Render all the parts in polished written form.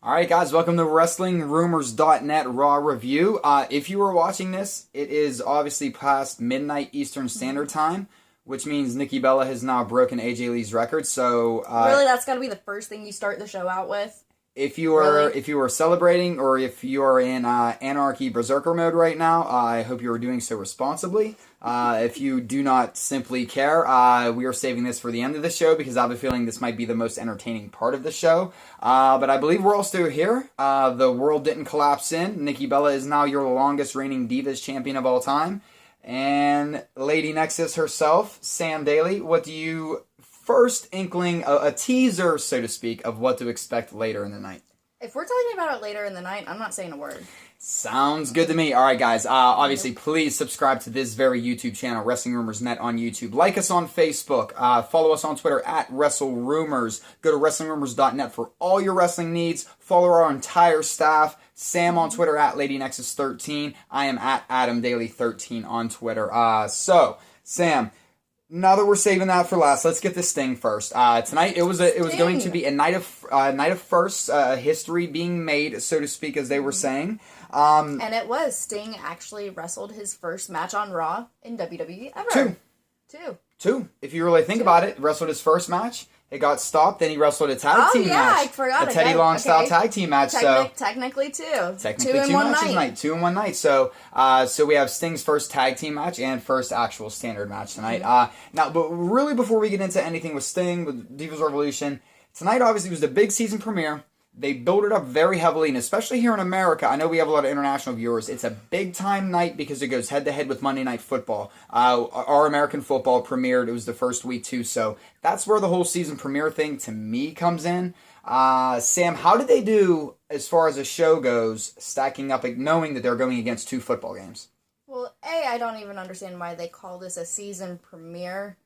Alright guys, welcome to WrestlingRumors.net Raw Review. If you are watching this, it is obviously past midnight Eastern Standard Time, which means Nikki Bella has now broken AJ Lee's record, so... really, that's gotta be the first thing you start the show out with? If you are celebrating, or if you are in Anarchy Berserker mode right now, I hope you are doing so responsibly. If you do not simply care, we are saving this for the end of the show because I have a feeling this might be the most entertaining part of the show. But I believe we're all still here. The world didn't collapse in. Nikki Bella is now your longest reigning Divas champion of all time. And Lady Nexus herself, Sam Daley, what do you... First inkling, a teaser, so to speak, of what to expect later in the night. If we're talking about it later in the night, I'm not saying a word. Sounds good to me. All right, guys. Obviously, please subscribe to this very YouTube channel, Wrestling Rumors Net on YouTube. Like us on Facebook. Follow us on Twitter at WrestleRumors. Go to WrestlingRumors.net for all your wrestling needs. Follow our entire staff. Sam on Twitter at LadyNexus13. I am at Adam Daley 13 on Twitter. So, Sam... Now that we're saving that for last, let's get this thing first. Tonight it was going to be a night of firsts, history being made, so to speak, as they were saying. And it was. Sting actually wrestled his first match on Raw in WWE ever. Two. If you really think about it, wrestled his first match. It got stopped. Then he wrestled a tag team match. I forgot. A Teddy Long style tag team match. Technically two. Technically two matches tonight. 2 in 1 night. So we have Sting's first tag team match and first actual standard match tonight. Now, but really before we get into anything with Sting, with Divas Revolution, tonight obviously was the big season premiere. They build it up very heavily, and especially here in America, I know we have a lot of international viewers. It's a big-time night because it goes head-to-head with Monday Night Football. Our American football premiered. It was the first week, too, so that's where the whole season premiere thing, to me, comes in. Sam, how did they do, as far as the show goes, stacking up, knowing that they're going against 2 football games? Well, I don't even understand why they call this a season premiere.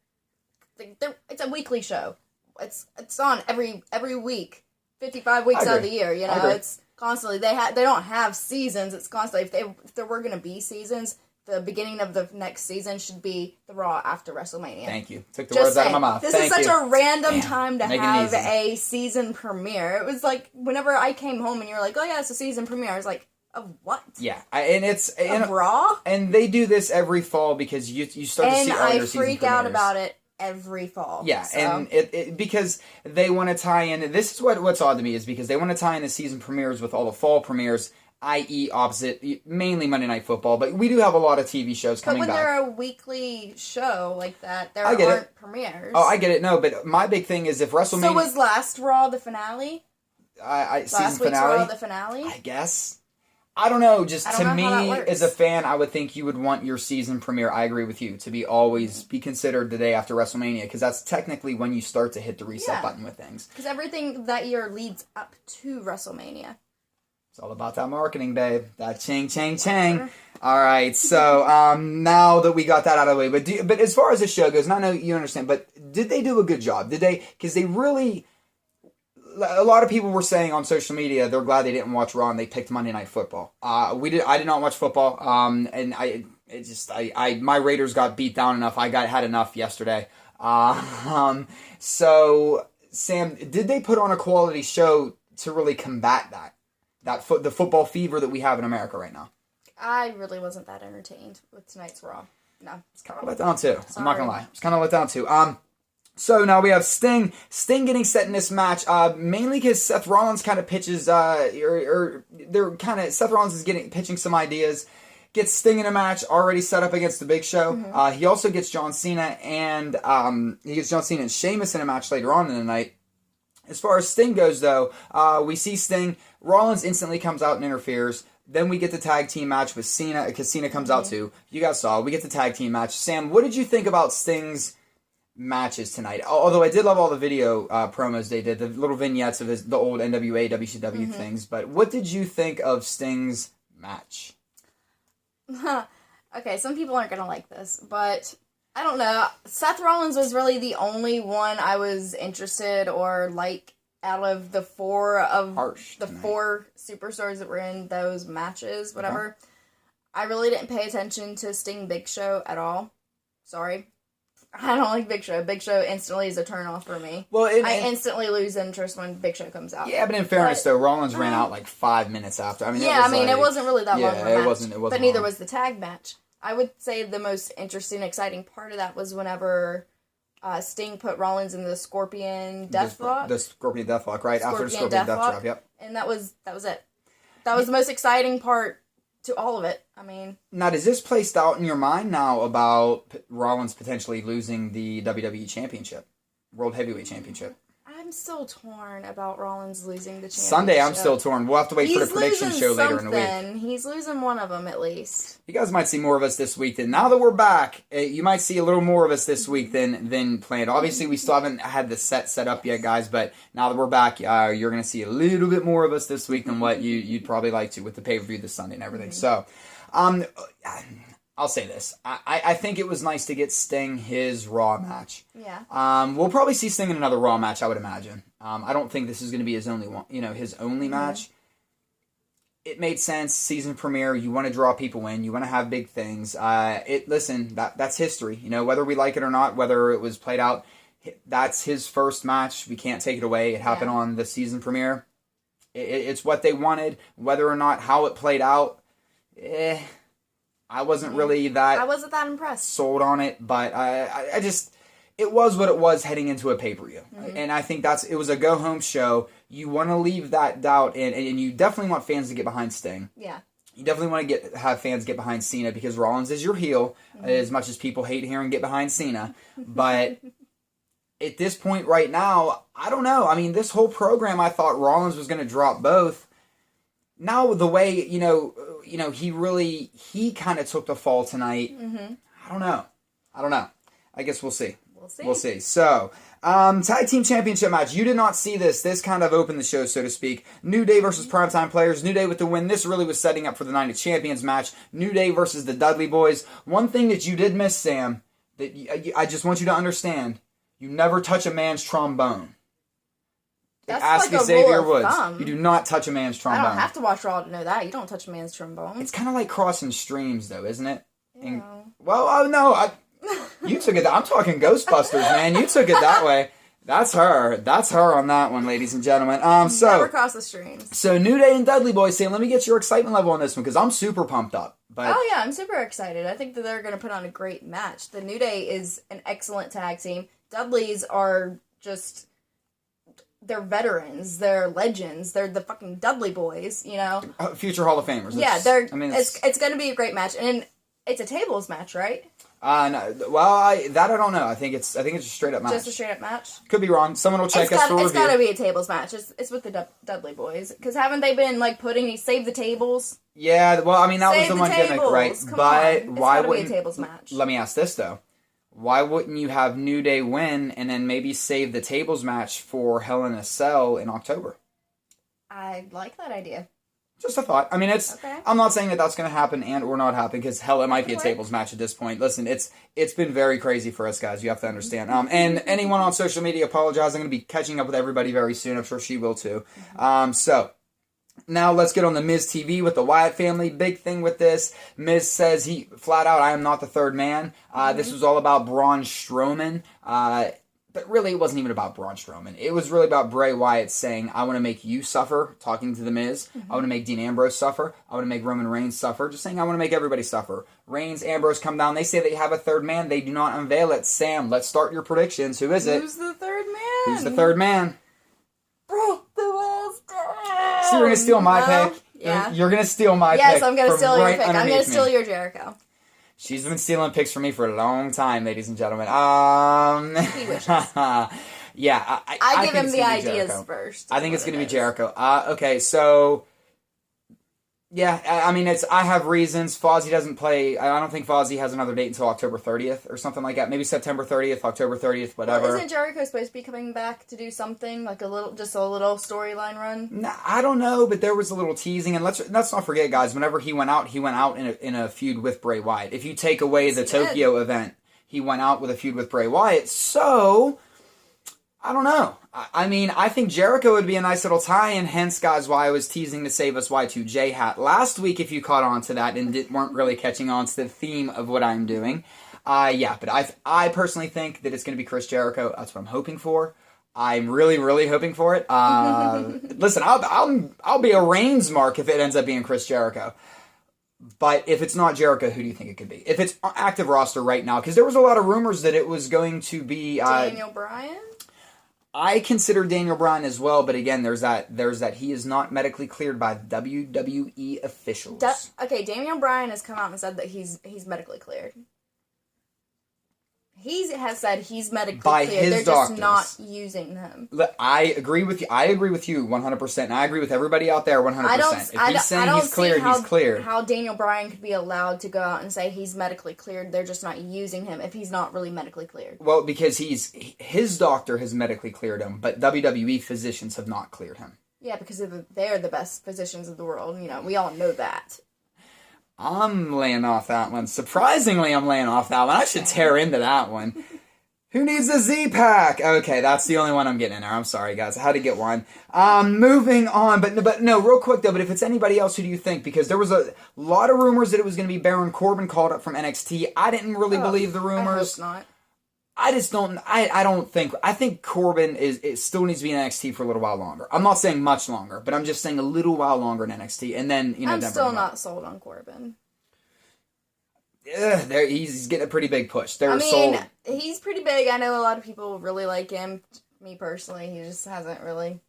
It's a weekly show. It's on every week. 55 weeks out of the year, you know, it's constantly, they don't have seasons, it's constantly, if there were going to be seasons, the beginning of the next season should be the Raw after WrestleMania. Thank you. Took the words out of my mouth. This is such a random time to have a season premiere. It was like, whenever I came home and you're like, oh yeah, it's a season premiere, I was like, of what? Yeah, and it's... Of Raw? And they do this every fall because you start to see all your season premieres. And I freak out about it every fall. Yeah, so. And it because they want to tie in, this is what's odd to me, is because they want to tie in the season premieres with all the fall premieres, i.e. opposite, mainly Monday Night Football, but we do have a lot of TV shows coming back. But when they're a weekly show like that, there aren't premieres. Oh, I get it, no, but my big thing is if WrestleMania... So was last Raw the finale? Last week's Raw the finale? I guess. I don't know, to me, as a fan, I would think you would want your season premiere, I agree with you, to always be considered the day after WrestleMania, because that's technically when you start to hit the reset button with things. Because everything that year leads up to WrestleMania. It's all about that marketing, babe. That ching, ching, ching. All right, so now that we got that out of the way, but as far as the show goes, and I know you understand, but did they do a good job? Did they, because they really... A lot of people were saying on social media they're glad they didn't watch Raw and they picked Monday Night Football. I did not watch football, and my Raiders got beat down enough. I had enough yesterday. So Sam, did they put on a quality show to really combat the football fever that we have in America right now? I really wasn't that entertained with tonight's Raw. No, it's kind of let down too. Sorry. I'm not gonna lie, it's kind of let down too. So now we have Sting getting set in this match, mainly because Seth Rollins kind of pitches, Seth Rollins is pitching some ideas, gets Sting in a match already set up against the Big Show. He also gets John Cena and Sheamus in a match later on in the night. As far as Sting goes, though, we see Sting. Rollins instantly comes out and interferes. Then we get the tag team match with Cena, because Cena comes out too. You guys saw, we get the tag team match. Sam, what did you think about Sting's matches tonight? Although I did love all the video promos they did, the little vignettes of the old NWA, WCW things, but what did you think of Sting's match? Okay, some people aren't going to like this, but I don't know. Seth Rollins was really the only one I was interested or like out of the four superstars that were in those matches, whatever. Okay. I really didn't pay attention to Sting Big Show at all. Sorry. I don't like Big Show. Big Show instantly is a turnoff for me. Well, I instantly lose interest when Big Show comes out. Yeah, but in fairness, though, Rollins ran out like 5 minutes after. I mean, it wasn't really that long of a match. It wasn't. But neither was the tag match. I would say the most interesting, exciting part of that was whenever Sting put Rollins in the Scorpion Deathlock. The Scorpion Deathlock, right? After the Scorpion Deathlock, yep. And that was it. That was the most exciting part to all of it. I mean... Now, does this play out in your mind now about Rollins potentially losing the WWE Championship? World Heavyweight Championship? I'm still torn about Rollins losing the championship. Sunday, I'm still torn. We'll have to wait for the prediction show later in the week. He's losing one of them, at least. You guys might see more of us this week. Then now that we're back, you might see a little more of us this week than planned. Obviously, we still haven't had the set up yet, guys, but now that we're back, you're going to see a little bit more of us this week than what you'd probably like to with the pay-per-view this Sunday and everything. So, I'll say this. I think it was nice to get Sting his Raw match. Yeah. We'll probably see Sting in another Raw match, I would imagine. I don't think this is going to be his only one, his only match. It made sense. Season premiere. You want to draw people in. You want to have big things. Listen, that's history. Whether we like it or not, whether it was played out, that's his first match. We can't take it away. It happened on the season premiere. It's what they wanted. Whether or not how it played out, I wasn't really that... I wasn't that impressed. ...sold on it, but I just... It was what it was heading into a pay-per-view. Mm-hmm. And I think it was a go-home show. You want to leave that doubt in, and you definitely want fans to get behind Sting. Yeah. You definitely want to have fans get behind Cena because Rollins is your heel, as much as people hate hearing get behind Cena. But at this point right now, I don't know. I mean, this whole program, I thought Rollins was going to drop both. Now, the way, he kind of took the fall tonight. Mm-hmm. I don't know. I guess we'll see. We'll see. So, tag team championship match. You did not see this. This kind of opened the show, so to speak. New Day versus Primetime Players. New Day with the win. This really was setting up for the Night of Champions match. New Day versus the Dudley Boys. One thing that you did miss, Sam, that I just want you to understand. You never touch a man's trombone. That's Ask like a Xavier rule of Woods. thumb. You do not touch a man's trombone. I don't have to watch Raw to know that. You don't touch a man's trombone. It's kind of like crossing streams, though, isn't it? Yeah. You took it. I'm talking Ghostbusters, man. You took it that way. That's her. That's her on that one, ladies and gentlemen. Never cross the streams. So New Day and Dudley Boys. Sam, let me get your excitement level on this one because I'm super pumped up. But oh yeah, I'm super excited. I think that they're going to put on a great match. The New Day is an excellent tag team. Dudleys are just. They're veterans. They're legends. They're the fucking Dudley Boys, Future Hall of Famers. Yeah, it's going to be a great match, and it's a tables match, right? No. Well, I don't know. I think it's a straight up match. Just a straight up match. Could be wrong. Someone will check us for review. It's got to be a tables match. It's with the Dudley Boys because haven't they been putting save the tables? Yeah. Well, I mean that was the one gimmick, right? But why wouldn't be a tables match? Let me ask this though. Why wouldn't you have New Day win and then maybe save the tables match for Hell in a Cell in October? I like that idea. Just a thought. I mean, okay. I'm not saying that that's going to happen and or not happen because hell, it might be a tables match at this point. Listen, it's been very crazy for us guys. You have to understand. And anyone on social media, apologize. I'm going to be catching up with everybody very soon. I'm sure she will too. So. Now let's get on the Miz TV with the Wyatt family. Big thing with this. Miz says he flat out, I am not the third man. This was all about Braun Strowman. But really, it wasn't even about Braun Strowman. It was really about Bray Wyatt saying, I want to make you suffer, talking to The Miz. I want to make Dean Ambrose suffer. I want to make Roman Reigns suffer. Just saying, I want to make everybody suffer. Reigns, Ambrose come down. They say they have a third man. They do not unveil it. Sam, let's start your predictions. Who is it? Who's the third man? Who's the third man? Break the walls down. So you're going to steal my pick? Yeah. You're going to steal my pick. Yes, I'm going to steal your pick. I'm going to steal your Jericho. She's been stealing picks from me for a long time, ladies and gentlemen. He wishes. Yeah, I give him the ideas first. I think it's going to be Jericho. Okay, so yeah, I mean, I have reasons. Fozzy doesn't play. I don't think Fozzy has another date until October 30th or something like that. Maybe September 30th, October 30th, whatever. Well, isn't Jericho supposed to be coming back to do something like just a little storyline run? Nah, I don't know, but there was a little teasing, and let's not forget, guys. Whenever he went out in a feud with Bray Wyatt. If you take away the Tokyo event, he went out with a feud with Bray Wyatt. So I don't know. I mean, I think Jericho would be a nice little tie-in, hence, guys, why I was teasing to save us Y2J hat last week, if you caught on to that and weren't really catching on to the theme of what I'm doing. Yeah, but I personally think that it's going to be Chris Jericho. That's what I'm hoping for. I'm really, really hoping for it. Listen, I'll be a Reigns mark if it ends up being Chris Jericho. But if it's not Jericho, who do you think it could be? If it's active roster right now, because there was a lot of rumors that it was going to be Daniel Bryan. I consider Daniel Bryan as well, but again, there's that he is not medically cleared by WWE officials. Okay, Daniel Bryan has come out and said that he's medically cleared. He has said he's medically by cleared. His They're doctors. just not using him. I agree with you. I agree with you 100%. And I agree with everybody out there 100%. If he's saying he's cleared, he's cleared. How Daniel Bryan could be allowed to go out and say he's medically cleared, they're just not using him if he's not really medically cleared. Well, because his doctor has medically cleared him, but WWE physicians have not cleared him. Yeah, because they're the best physicians of the world. We all know that. I'm laying off that one. Surprisingly, I'm laying off that one. I should tear into that one. Who needs a Z-Pack? Okay, that's the only one I'm getting in there. I'm sorry, guys. I had to get one. Moving on. But no, real quick, though. But if it's anybody else, who do you think? Because there was a lot of rumors that it was going to be Baron Corbin called up from NXT. I didn't really believe the rumors. I hope not. I just don't. I think Corbin it still needs to be in NXT for a little while longer. I'm not saying much longer, but I'm just saying a little while longer in NXT, and then I'm still not sold on Corbin. He's getting a pretty big push. He's pretty big. I know a lot of people really like him. Me personally, he just hasn't really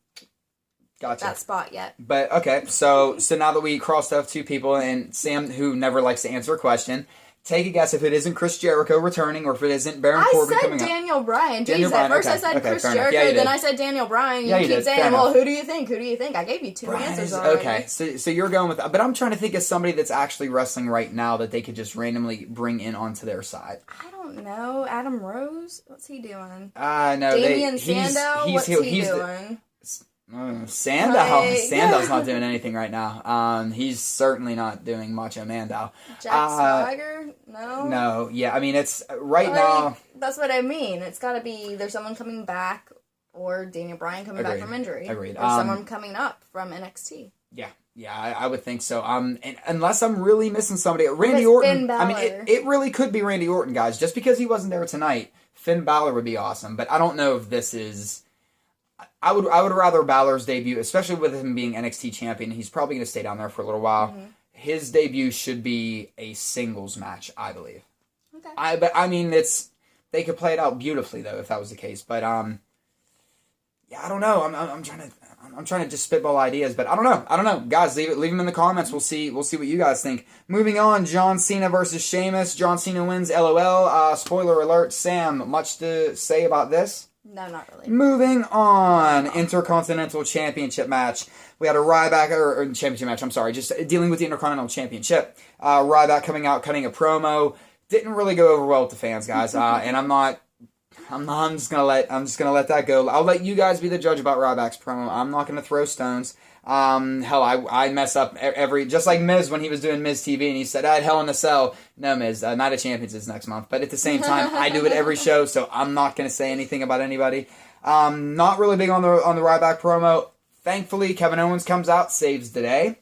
got that spot yet. But okay, so now that we crossed off two people, and Sam, who never likes to answer a question. Take a guess if it isn't Chris Jericho returning or if it isn't Baron Corbin coming up. I said Daniel Bryan. Jeez, at first I said Chris Jericho, then I said Daniel Bryan. You keep saying, well, who do you think? Who do you think? I gave you two answers already. Okay, so you're going with that. But I'm trying to think of somebody that's actually wrestling right now that they could just randomly bring in onto their side. I don't know. Adam Rose? What's he doing? No. Damian Sandow? What's he doing? Sandow's not doing anything right now. He's certainly not doing Macho Mandow. Jack Swagger? No? No, yeah, I mean, it's now. That's what I mean. It's got to be either someone coming back or Daniel Bryan coming back from injury. Agreed. Or someone coming up from NXT. Yeah, I would think so. And unless I'm really missing somebody. Randy Orton. Finn Balor. I mean, it really could be Randy Orton, guys. Just because he wasn't there tonight, Finn Balor would be awesome. But I don't know if this is. I would rather Balor's debut, especially with him being NXT champion. He's probably going to stay down there for a little while. Mm-hmm. His debut should be a singles match, I believe. Okay. But I mean, they could play it out beautifully though if that was the case. But yeah, I don't know. I'm trying to just spitball ideas, but I don't know. Guys, leave them in the comments. We'll see what you guys think. Moving on, John Cena versus Sheamus. John Cena wins. LOL. Spoiler alert. Sam, much to say about this? No, not really. Moving on, Intercontinental Championship match. We had a Ryback, or Championship match, I'm sorry, just dealing with the Intercontinental Championship. Ryback coming out, cutting a promo. Didn't really go over well with the fans, guys. And I'm just gonna let that go. I'll let you guys be the judge about Ryback's promo. I'm not gonna throw stones. Hell, I mess up just like Miz when he was doing Miz TV and he said, Hell in a Cell. No, Miz, Night of Champions is next month. But at the same time, I do it every show, so I'm not going to say anything about anybody. Not really big on the Ryback promo. Thankfully, Kevin Owens comes out, saves the day.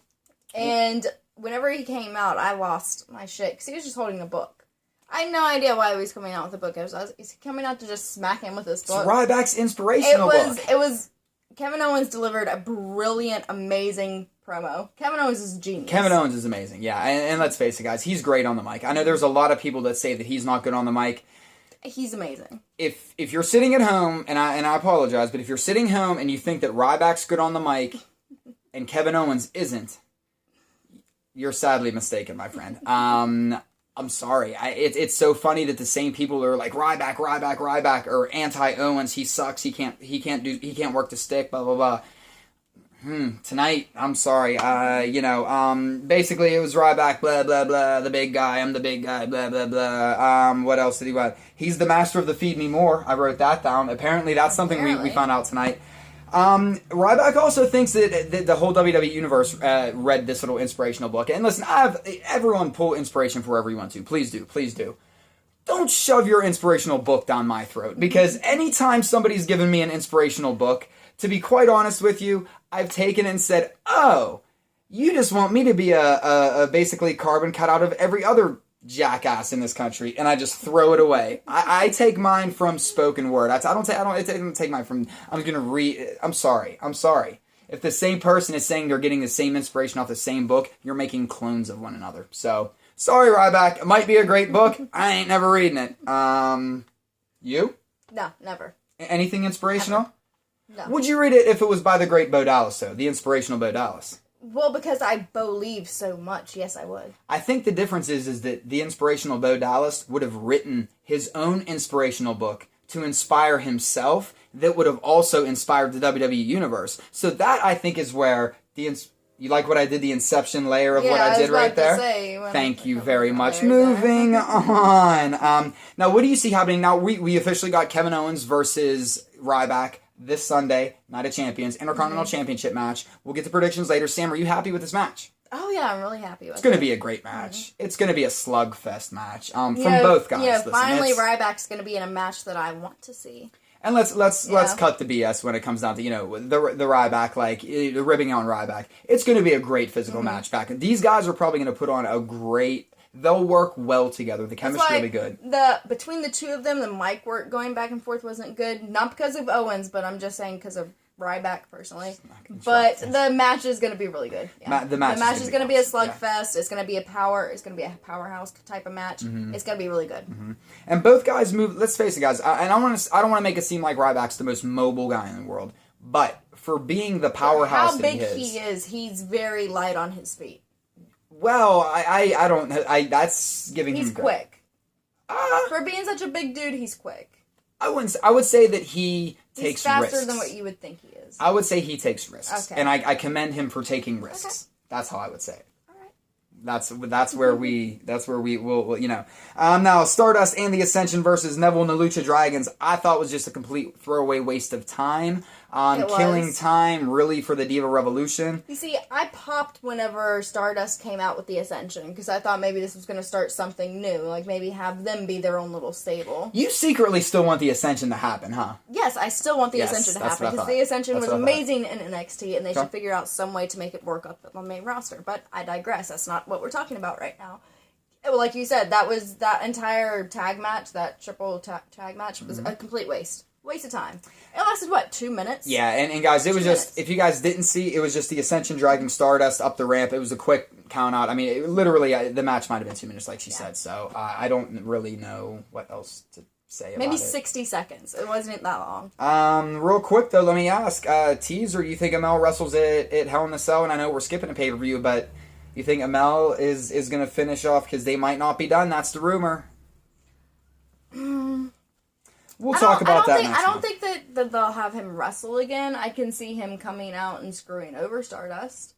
And whenever he came out, I lost my shit because he was just holding a book. I had no idea why he was coming out with a book. He's coming out to just smack him with this book. It's Ryback's inspirational book. It was... Kevin Owens delivered a brilliant, amazing promo. Kevin Owens is a genius. Kevin Owens is amazing, yeah. And let's face it, guys, he's great on the mic. I know there's a lot of people that say that he's not good on the mic. He's amazing. If you're sitting at home, and I apologize, but if you're sitting home and you think that Ryback's good on the mic and Kevin Owens isn't, you're sadly mistaken, my friend. I'm sorry. It's so funny that the same people are like Ryback, or anti-Owens. He sucks. He can't work the stick. Blah blah blah. Tonight, I'm sorry. Basically it was Ryback. Blah blah blah. The big guy. I'm the big guy. Blah blah blah. What else did he want? He's the master of the feed me more. I wrote that down. Apparently that's something we found out tonight. Ryback also thinks that the whole WWE universe read this little inspirational book. And listen, everyone pull inspiration from wherever you want to. Please do. Don't shove your inspirational book down my throat. Because anytime somebody's given me an inspirational book, to be quite honest with you, I've taken it and said, oh, you just want me to be a basically carbon cut out of every other jackass in this country, and I just throw it away. I take mine from spoken word. I don't take mine from. I'm gonna read. I'm sorry. If the same person is saying they're getting the same inspiration off the same book, you're making clones of one another. So sorry, Ryback. It might be a great book. I ain't never reading it. You? No, never. Anything inspirational? Never. No. Would you read it if it was by the great Bo Dallas, though? The inspirational Bo Dallas. Well, because I believe so much, yes, I would. I think the difference is that the inspirational Bo Dallas would have written his own inspirational book to inspire himself that would have also inspired the WWE Universe. So that, I think, is where you like what I did, the inception layer of what I did right there? Thank you very much. Moving on. Now, what do you see happening? Now, we officially got Kevin Owens versus Ryback this Sunday, Night of Champions, Intercontinental Championship match. We'll get to predictions later. Sam, are you happy with this match? Oh, yeah, I'm really happy with it. It's going to be a great match. It's going to be a slugfest match from both guys. Yeah, finally Ryback's going to be in a match that I want to see. And let's cut the BS when it comes down to, the Ryback, like, the ribbing on Ryback. It's going to be a great physical match back. These guys are probably going to put on a great... They'll work well together. The chemistry will be good. Between the two of them, the mic work going back and forth wasn't good. Not because of Owens, but I'm just saying because of Ryback personally. But the match is going to be really good. Yeah. The match is going to be a slugfest. Yeah. It's going to be a powerhouse type of match. It's going to be really good. And both guys move. Let's face it, guys. I don't want to make it seem like Ryback's the most mobile guy in the world, but for being the powerhouse how big he is, he's very light on his feet. Well, I don't. That's giving him. He's quick. For being such a big dude, he's quick. I would say that he takes risks. He's faster than what you would think he is. I would say he takes risks, okay. And I commend him for taking risks. Okay. That's how I would say it. All right. That's where we will now Stardust and the Ascension versus Neville and the Lucha Dragons. I thought was just a complete throwaway waste of time. Killing time, really, for the Diva Revolution. You see, I popped whenever Stardust came out with the Ascension, because I thought maybe this was going to start something new, like maybe have them be their own little stable. You secretly still want the Ascension to happen, huh? Yes, I still want the Ascension to happen, because the Ascension was amazing in NXT, and they should figure out some way to make it work up on the main roster, but I digress. That's not what we're talking about right now. Well, like you said, that entire tag match, that triple tag match, was a complete waste. Waste of time. It lasted, 2 minutes? Yeah, and guys, it was just, if you guys didn't see, it was just the Ascension dragging Stardust up the ramp. It was a quick count out. I mean, literally, the match might have been 2 minutes, like she said, so I don't really know what else to say about it. Maybe 60 seconds. It wasn't that long. Real quick, though, let me ask, teaser, do you think Amel wrestles at Hell in a Cell? And I know we're skipping a pay-per-view, but you think Amel is going to finish off, because they might not be done? That's the rumor. We'll talk about that next I don't think that they'll have him wrestle again. I can see him coming out and screwing over Stardust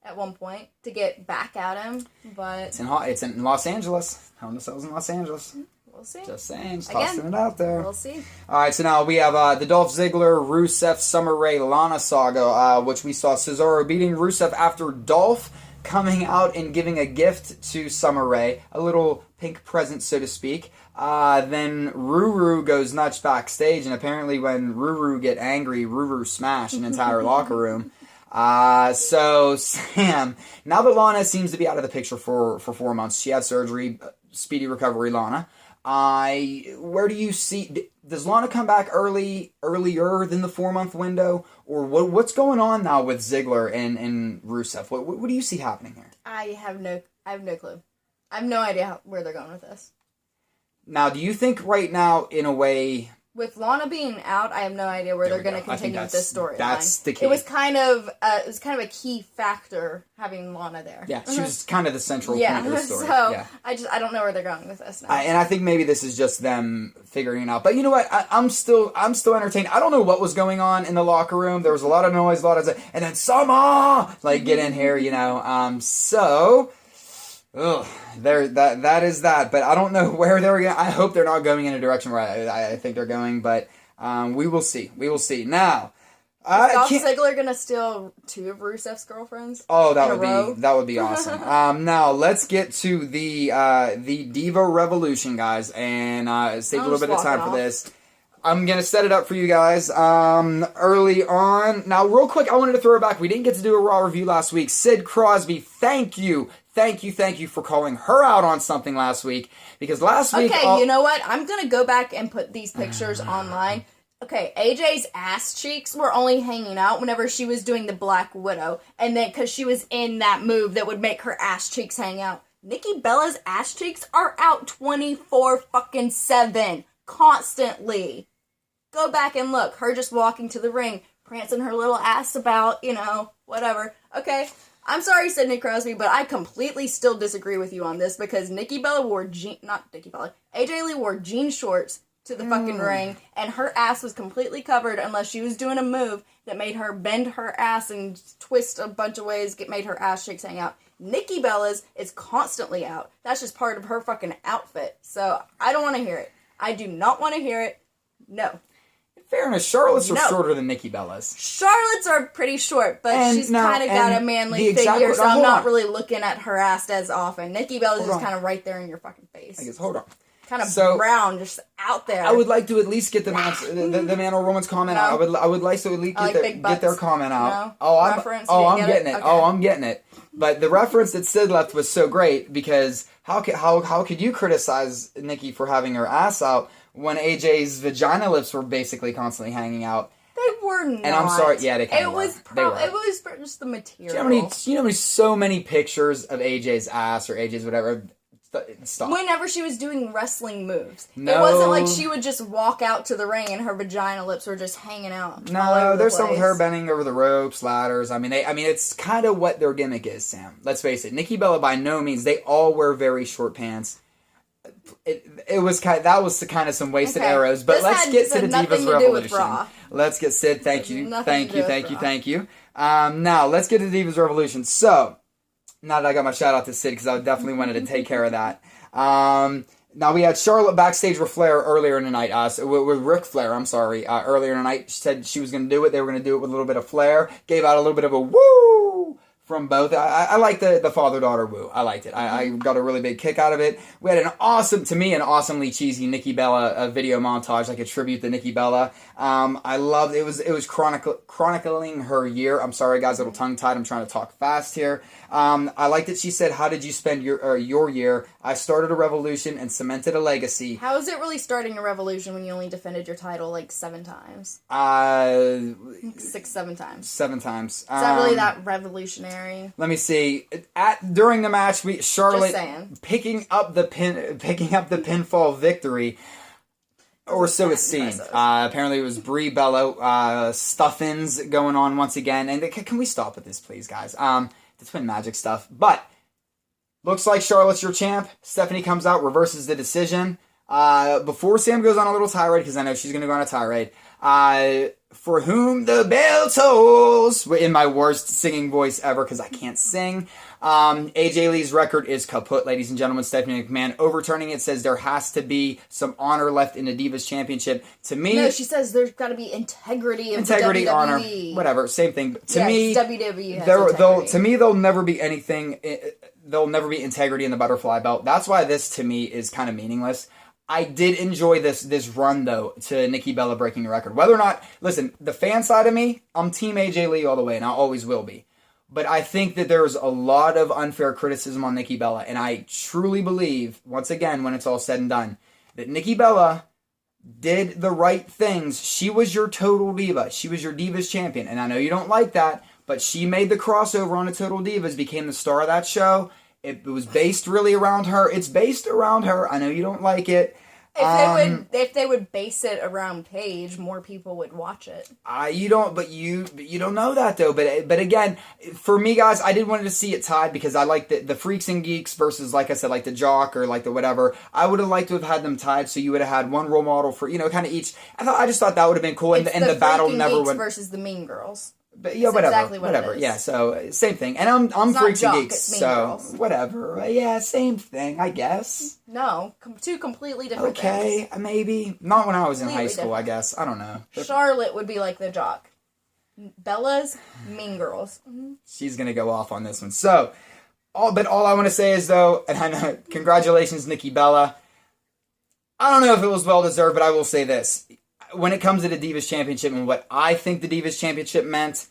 at one point to get back at him, but... It's in Los Angeles. Hell in a Cell's in Los Angeles. We'll see. Just saying. Just tossing it out there. We'll see. Alright, so now we have the Dolph Ziggler, Rusev, Summer Rae, Lana saga, which we saw Cesaro beating Rusev after Dolph coming out and giving a gift to Summer Rae, a little pink present, so to speak. Then Ruru goes nuts backstage, and apparently when Ruru get angry, Ruru smash an entire locker room. So Sam, now that Lana seems to be out of the picture for 4 months, she had surgery, speedy recovery, Lana. Where do you see, does Lana come back earlier than the 4-month window, or what's going on now with Ziggler and Rusev? What do you see happening here? I have no clue. I have no idea where they're going with this. Now, do you think right now, in a way... With Lana being out, I have no idea where they're going to continue with this storyline. That's the key. It was kind of a key factor having Lana there. Yeah, she was kind of the central point of the story. So I don't know where they're going with this now. And I think maybe this is just them figuring it out. But you know what? I'm still entertained. I don't know what was going on in the locker room. There was a lot of noise, and then Sama get in here, so. Ugh, that is that, but I don't know where they're going. I hope they're not going in a direction where I think they're going, but we will see. We will see. Now, is Dolph Ziggler gonna steal 2 of Rusev's girlfriends? Oh, that would be awesome. Now let's get to the Diva Revolution, guys, and take a little bit of time for this. I'm going to set it up for you guys early on. Now, real quick, I wanted to throw it back. We didn't get to do a Raw review last week. Sid Crosby, thank you for calling her out on something last week. Because last week... Okay, you know what? I'm going to go back and put these pictures online. Okay, AJ's ass cheeks were only hanging out whenever she was doing the Black Widow. And then, because she was in that move that would make her ass cheeks hang out. Nikki Bella's ass cheeks are out 24-7. Constantly. Go back and look. Her just walking to the ring, prancing her little ass about, whatever. Okay, I'm sorry, Sidney Crosby, but I completely still disagree with you on this because Nikki Bella AJ Lee wore jean shorts to the fucking ring, and her ass was completely covered unless she was doing a move that made her bend her ass and twist a bunch of ways, made her ass cheeks hang out. Nikki Bella's is constantly out. That's just part of her fucking outfit. So, I don't want to hear it. I do not want to hear it. No. In fairness, Charlotte's are shorter than Nikki Bella's. Charlotte's are pretty short, but she's kind of got a manly figure, so I'm not really looking at her ass as often. Nikki Bella's just kind of right there in your fucking face. I guess, hold on. Kind of brown, just out there. I would like to at least get the man or woman's comment out. I would like to at least get their comment out. No? I'm getting it. Okay. Oh, I'm getting it. But the reference that Sid left was so great because how could you criticize Nikki for having her ass out when AJ's vagina lips were basically constantly hanging out? They were not. And I'm sorry, yeah, they kind of were. It was just the material. You know so many pictures of AJ's ass or AJ's whatever. Stop. Whenever she was doing wrestling moves. No. It wasn't like she would just walk out to the ring and her vagina lips were just hanging out. No, there's some of her bending over the ropes, ladders. I mean, it's kind of what their gimmick is, Sam. Let's face it. Nikki Bella, by no means, they all wear very short pants. It was that was kind of some wasted arrows. But let's get to the Divas Revolution. Let's get Sid. Thank you. Now let's get to the Divas Revolution. So. Now that I got my shout out to Sid because I definitely wanted to take care of that. Now we had Charlotte backstage with Flair earlier in the night. With Ric Flair, I'm sorry. Earlier in the night, she said she was going to do it. They were going to do it with a little bit of Flair. Gave out a little bit of a woo from both. I like the father-daughter woo. I liked it. I got a really big kick out of it. We had an awesomely cheesy Nikki Bella video montage, like a tribute to Nikki Bella. I loved it. It was chronicling her year. I'm sorry, guys, a little tongue-tied. I'm trying to talk fast here. I liked that she said, "How did you spend your year?" I started a revolution and cemented a legacy. How is it really starting a revolution when you only defended your title like 7 times? 7 times. 7 times. Is that really that revolutionary? Let me see. During the match, Charlotte picking up the pinfall victory. Or so it seemed. Apparently it was Brie Bella stuffins going on once again. And can we stop with this, please, guys? The Twin Magic stuff. But looks like Charlotte's your champ. Stephanie comes out, reverses the decision. Before Sam goes on a little tirade, because I know she's going to go on a tirade. For whom the bell tolls, in my worst singing voice ever, because I can't sing. AJ Lee's record is kaput, ladies and gentlemen. Stephanie McMahon overturning it, says there has to be some honor left in the Divas Championship. To me, no, she says there's got to be integrity, honor, whatever, same thing. To me, WWE has to me, there'll never be anything. There'll never be integrity in the butterfly belt. That's why this to me is kind of meaningless. I did enjoy this run, though, to Nikki Bella breaking the record. Whether or not, listen, the fan side of me, I'm Team AJ Lee all the way, and I always will be. But I think that there's a lot of unfair criticism on Nikki Bella, and I truly believe, once again, when it's all said and done, that Nikki Bella did the right things. She was your total diva. She was your Divas champion, and I know you don't like that, but she made the crossover on the Total Divas, became the star of that show. It was based really around her. It's based around her. I know you don't like it. If they would base it around Paige, more people would watch it. You don't know that though. But again, for me, guys, I did want to see it tied because I like the Freaks and Geeks versus, like I said, like the Jock or like the whatever. I would have liked to have had them tied, so you would have had one role model for kind of each. I just thought that would have been cool, and the battle never went versus the Mean Girls. But yeah, whatever, exactly whatever. Yeah, so same thing. And I'm Freaks and Geeks, so whatever. Yeah, same thing, I guess. No, 2 completely different things. Okay, maybe not when I was in high school. I guess I don't know. Charlotte would be like the Jock. Bella's Mean Girls. Mm-hmm. She's gonna go off on this one. So, all I want to say is though, and I know, congratulations, Nikki Bella. I don't know if it was well deserved, but I will say this. when it comes to the Divas Championship and what I think the Divas Championship meant,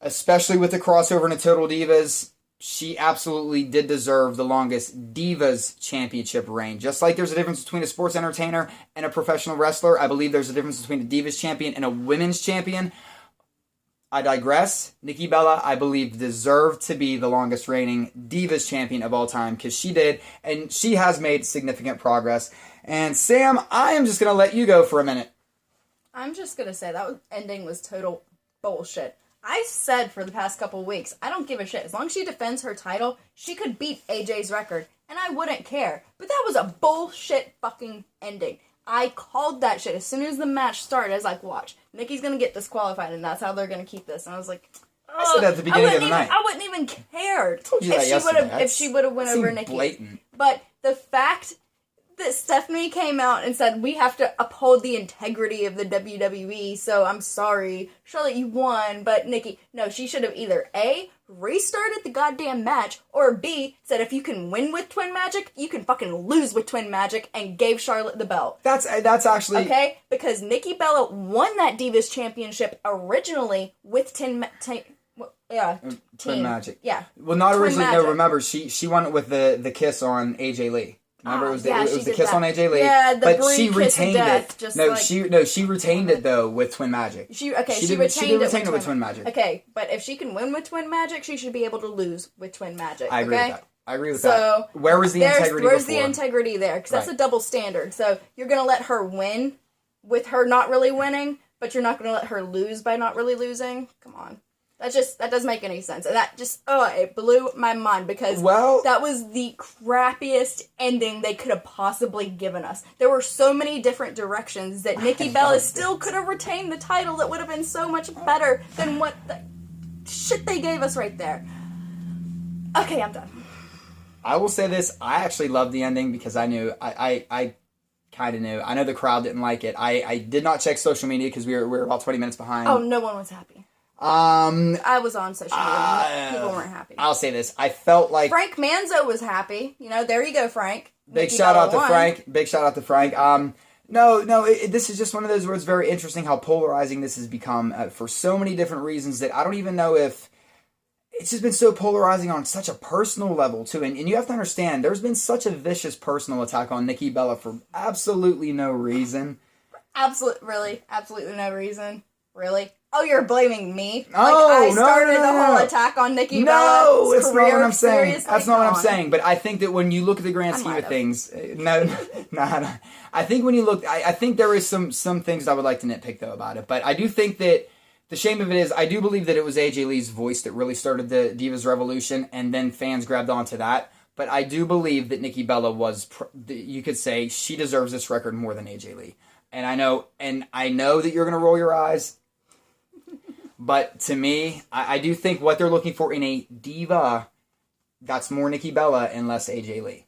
especially with the crossover into Total Divas, she absolutely did deserve the longest Divas Championship reign. Just like there's a difference between a sports entertainer and a professional wrestler, I believe there's a difference between a Divas Champion and a Women's Champion. I digress. Nikki Bella, I believe, deserved to be the longest reigning Divas Champion of all time, because she did, and she has made significant progress. And Sam, I am just going to let you go for a minute. I'm just going to say that ending was total bullshit. I said for the past couple weeks, I don't give a shit. As long as she defends her title, she could beat AJ's record, and I wouldn't care. But that was a bullshit fucking ending. I called that shit. As soon as the match started, I was like, watch, Nikki's gonna get disqualified, and that's how they're gonna keep this. And I was like, I said at the beginning of the night. I wouldn't even cared if she would have went over Nikki. Blatant. But the fact that Stephanie came out and said, we have to uphold the integrity of the WWE, so I'm sorry, Charlotte, you won, but Nikki, no, she should have either A, restarted the goddamn match, or B, said if you can win with Twin Magic, you can fucking lose with Twin Magic, and gave Charlotte the belt. That's actually... Okay? Because Nikki Bella won that Divas Championship originally with Twin Magic. Yeah. Well, not Twin originally, Magic. no, remember, she won it with the kiss on AJ Lee. Remember, it was the kiss that. on AJ Lee. Yeah, the but Brie she kiss retained of death, it. just She retained it though with Twin Magic. She retained it with Twin Magic. Okay, but if she can win with Twin Magic, she should be able to lose with Twin Magic. I agree okay? with that. I agree with that. Where was the integrity Where's before? the integrity there? Because that's a double standard. So you're going to let her win with her not really winning, but you're not going to let her lose by not really losing? Come on. That doesn't make any sense. And that just, it blew my mind because that was the crappiest ending they could have possibly given us. There were so many different directions that Nikki Bella still could have retained the title that would have been so much better than what the shit they gave us right there. Okay, I'm done. I will say this. I actually loved the ending because I knew, I kind of knew. I know the crowd didn't like it. I did not check social media because we were about 20 minutes behind. Oh, no one was happy. I was on social media. People weren't happy. I'll say this. I felt like... Frank Manzo was happy. There you go, Frank. Big shout out to Frank. Big shout out to Frank. This is just one of those where it's very interesting how polarizing this has become for so many different reasons that I don't even know if... It's just been so polarizing on such a personal level, too. And you have to understand, there's been such a vicious personal attack on Nikki Bella for absolutely no reason. Absolutely no reason. Really? Oh, you're blaming me? I started the whole attack on Nikki Bella. No, that's not what I'm saying. Seriously? That's not what I'm saying. But I think that when you look at the grand scheme of things, I think when you look, I think there is some things I would like to nitpick though about it. But I do think that the shame of it is, I do believe that it was AJ Lee's voice that really started the Divas Revolution, and then fans grabbed onto that. But I do believe that Nikki Bella was, you could say, she deserves this record more than AJ Lee. And I know that you're going to roll your eyes. But to me, I do think what they're looking for in a diva, that's more Nikki Bella and less AJ Lee.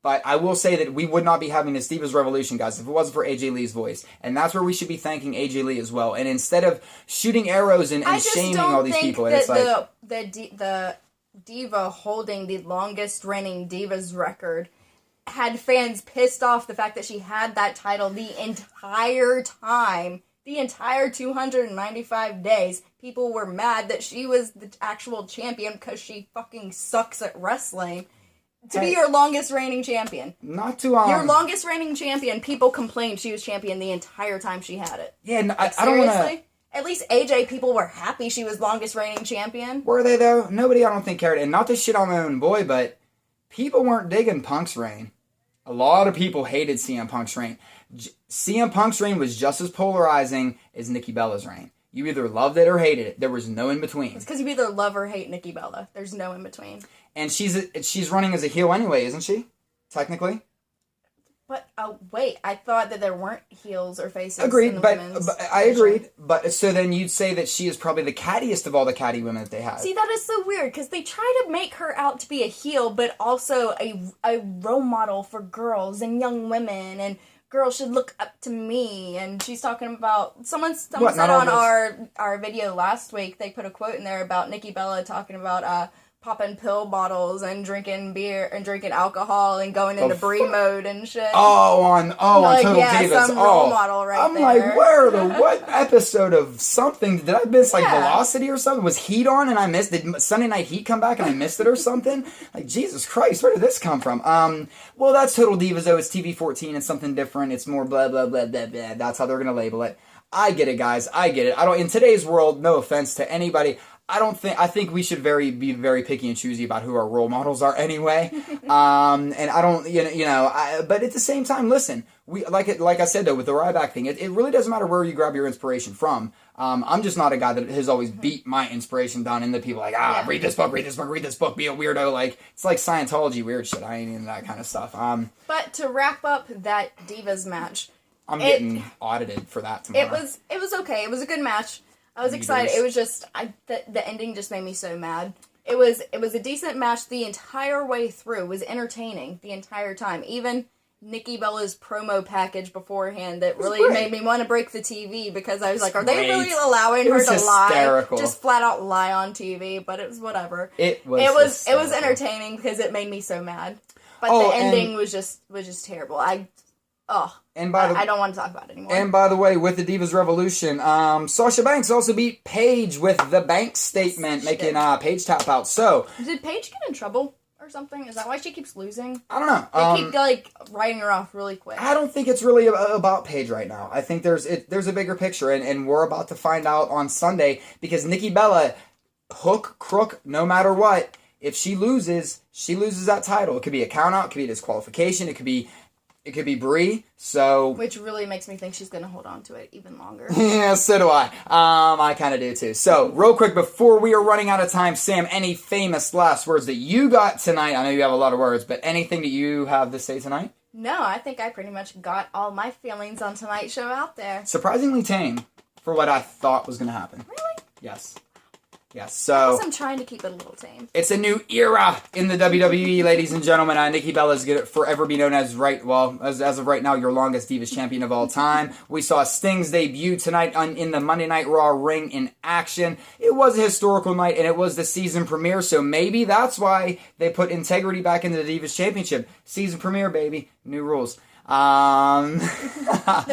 But I will say that we would not be having this Divas Revolution, guys, if it wasn't for AJ Lee's voice. And that's where we should be thanking AJ Lee as well. And instead of shooting arrows and shaming all these people, it's like... the diva holding the longest reigning Divas record had fans pissed off the fact that she had that title the entire time. The entire 295 days, people were mad that she was the actual champion because she fucking sucks at wrestling. To be your longest reigning champion. Not to, Your longest reigning champion, people complained she was champion the entire time she had it. Yeah, no, I don't want to... At least AJ, people were happy she was longest reigning champion. Were they, though? Nobody, I don't think, cared. And not to shit on my own boy, but people weren't digging Punk's reign. A lot of people hated CM Punk's reign. CM Punk's reign was just as polarizing as Nikki Bella's reign. You either loved it or hated it. There was no in between. It's because you either love or hate Nikki Bella. There's no in between. And she's running as a heel anyway, isn't she? Technically. But wait, I thought that there weren't heels or faces. Agreed, in the but women's I agreed. But so then you'd say that she is probably the cattiest of all the catty women that they have. See, that is so weird because they try to make her out to be a heel, but also a role model for girls and young women and. Girls should look up to me, and she's talking about someone said on our video last week. They put a quote in there about Nikki Bella talking about popping pill bottles and drinking beer and drinking alcohol and going into Brie mode and shit. On Total Divas. Some role model right I'm there. like, what episode of something did I miss? Like Velocity or something? Was Heat on and I missed? Did Sunday Night Heat come back and I missed it or something? Like, Jesus Christ, where did this come from? Well, that's Total Divas though. It's TV 14. It's something different. It's more blah blah blah blah blah. That's how they're gonna label it. I get it, guys. I get it. In today's world, no offense to anybody, I think we should be very picky and choosy about who our role models are anyway. And I don't, but at the same time, listen, we like I said though with the Ryback thing, it really doesn't matter where you grab your inspiration from. I'm just not a guy that has always beat my inspiration down into people like, read this book, be a weirdo. Like, it's like Scientology weird shit. I ain't into that kind of stuff. But to wrap up that Divas match, I'm getting audited for that tomorrow. It was okay. It was a good match. I was excited. It was just the ending just made me so mad. It was a decent match the entire way through. It was entertaining the entire time. Even Nikki Bella's promo package beforehand that really made me want to break the TV because I was like, are they really allowing her to lie? Just flat out lie on TV, but it was whatever. It was entertaining because it made me so mad. But the ending was just terrible. I don't want to talk about it anymore. And by the way, with the Divas Revolution, Sasha Banks also beat Paige with the Banks statement, making Paige tap out. So, did Paige get in trouble or something? Is that why she keeps losing? I don't know. They keep writing her off really quick. I don't think it's really about Paige right now. I think there's a bigger picture, and we're about to find out on Sunday because Nikki Bella, hook, crook, no matter what, if she loses that title. It could be a count out, it could be a disqualification, it could be Brie, so... Which really makes me think she's going to hold on to it even longer. Yeah, so do I. I kind of do too. So, real quick, before we are running out of time, Sam, any famous last words that you got tonight? I know you have a lot of words, but anything that you have to say tonight? No, I think I pretty much got all my feelings on tonight's show out there. Surprisingly tame for what I thought was going to happen. Really? Yes. Yes, so... I'm trying to keep it a little tame. It's a new era in the WWE, ladies and gentlemen. Nikki Bella is going to forever be known as as of right now, your longest Divas champion of all time. We saw Sting's debut tonight in the Monday Night Raw ring in action. It was a historical night, and it was the season premiere, so maybe that's why they put integrity back into the Divas Championship. Season premiere, baby. New rules. There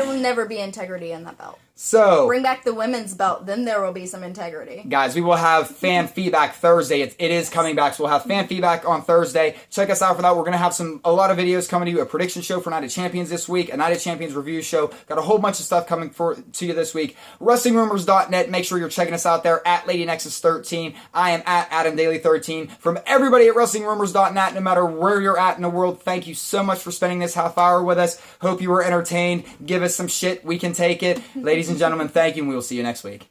will never be integrity in that belt. So bring back the women's belt, then there will be some integrity. Guys, we will have fan feedback Thursday. It is coming back, so we'll have fan feedback on Thursday. Check us out for that. We're going to have a lot of videos coming to you. A prediction show for Night of Champions this week. A Night of Champions review show. Got a whole bunch of stuff coming to you this week. WrestlingRumors.net. Make sure you're checking us out there at Lady Nexus 13. I am at Adam Daley 13. From everybody at WrestlingRumors.net, no matter where you're at in the world, thank you so much for spending this half hour with us. Hope you were entertained. Give us some shit. We can take it. Ladies and gentlemen, thank you, and we will see you next week.